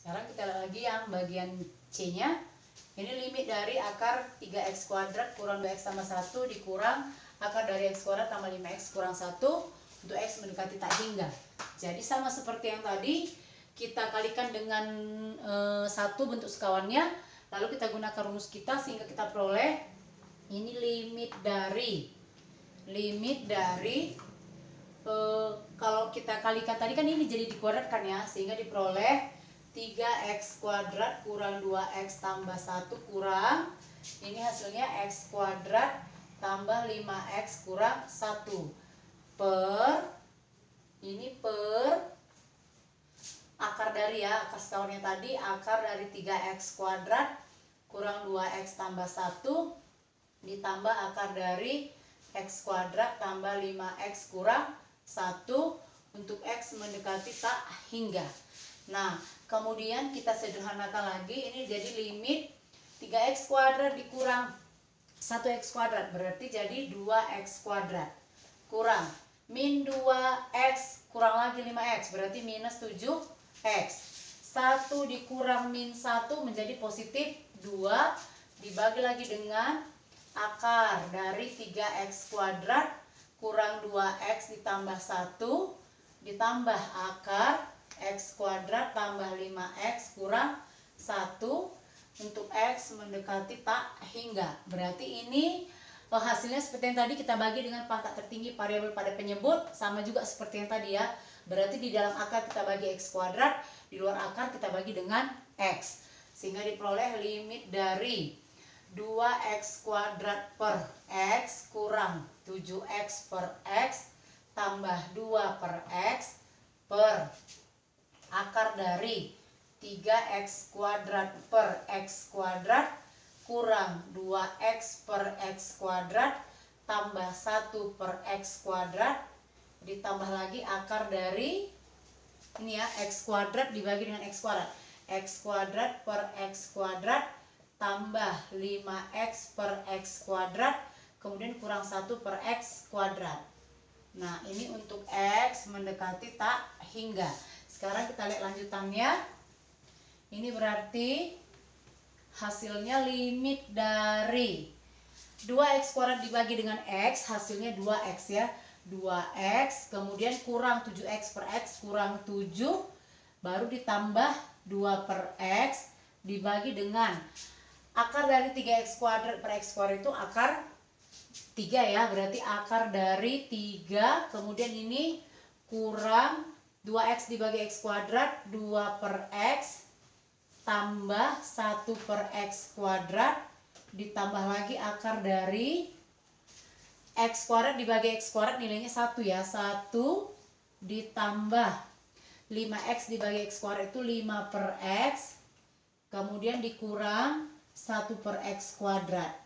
Sekarang kita lihat lagi yang bagian C-nya. Ini limit dari akar 3x kuadrat kurang 2x tambah 1 dikurang akar dari x kuadrat tambah 5x kurang 1 untuk x mendekati tak hingga. Jadi sama seperti yang tadi, kita kalikan dengan 1 bentuk sekawannya, lalu kita gunakan rumus kita sehingga kita peroleh ini limit dari kalau kita kalikan tadi kan ini jadi dikuadratkan ya, sehingga diperoleh 3x kuadrat kurang 2x tambah 1 kurang, ini hasilnya x kuadrat tambah 5x kurang 1 per, ini per akar dari ya, akar sekawannya tadi, akar dari 3x kuadrat kurang 2x tambah 1 ditambah akar dari x kuadrat tambah 5x kurang 1 untuk x mendekati tak hingga. Nah, kemudian kita sederhanakan lagi, ini jadi limit 3x kuadrat dikurang 1x kuadrat, berarti jadi 2x kuadrat kurang min 2x kurang lagi 5x, berarti minus 7x. 1 dikurang min 1 menjadi positif 2, dibagi lagi dengan akar dari 3x kuadrat kurang 2x ditambah 1 ditambah akar x kuadrat tambah 5x kurang 1 untuk x mendekati tak hingga. Berarti ini hasilnya seperti yang tadi, kita bagi dengan pangkat tertinggi variabel pada penyebut, sama juga seperti yang tadi ya. Berarti di dalam akar kita bagi x kuadrat, di luar akar kita bagi dengan x, sehingga diperoleh limit dari 2x kuadrat per x kurang 7x per x tambah 2 per x per akar dari 3x kuadrat per x kuadrat kurang 2x per x kuadrat tambah 1 per x kuadrat ditambah lagi akar dari ini ya, x kuadrat dibagi dengan x kuadrat per x kuadrat tambah 5x per x kuadrat kemudian kurang 1 per x kuadrat. Nah, ini untuk x mendekati tak hingga. Sekarang kita lihat lanjutannya. Ini berarti hasilnya limit dari 2x kuadrat dibagi dengan x, hasilnya 2x ya, 2x kemudian kurang 7x per x kurang 7 baru ditambah 2 per x dibagi dengan akar dari 3x kuadrat per x kuadrat itu akar 3 ya, berarti akar dari 3 kemudian ini kurang 2x dibagi x kuadrat 2 per x tambah 1 per x kuadrat ditambah lagi akar dari x kuadrat dibagi x kuadrat nilainya 1 ya, 1 ditambah 5x dibagi x kuadrat itu 5 per x kemudian dikurang 1 per x kuadrat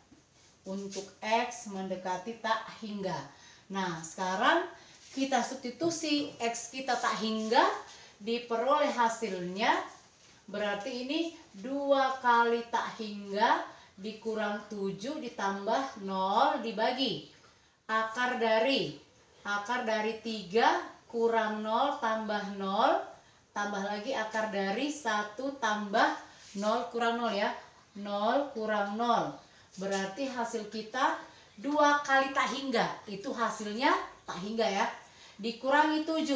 untuk x mendekati tak hingga. Nah, sekarang kita substitusi x kita tak hingga, diperoleh hasilnya berarti ini 2 kali tak hingga dikurang 7 ditambah 0 dibagi akar dari 3 kurang 0 tambah 0 tambah lagi akar dari 1 tambah 0 kurang 0 ya, 0 kurang 0 berarti hasil kita 2 kali tak hingga, itu hasilnya tak hingga ya, dikurangi 7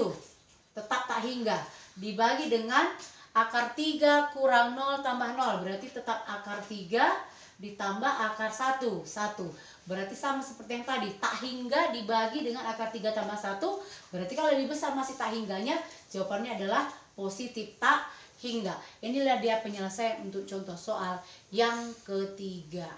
tetap tak hingga dibagi dengan akar 3 kurang 0 tambah 0 berarti tetap akar 3 ditambah akar 1 berarti sama seperti yang tadi, tak hingga dibagi dengan akar 3 tambah 1 berarti kalau lebih besar masih tak hingganya, jawabannya adalah positif tak hingga. Inilah dia penyelesaian untuk contoh soal yang ketiga.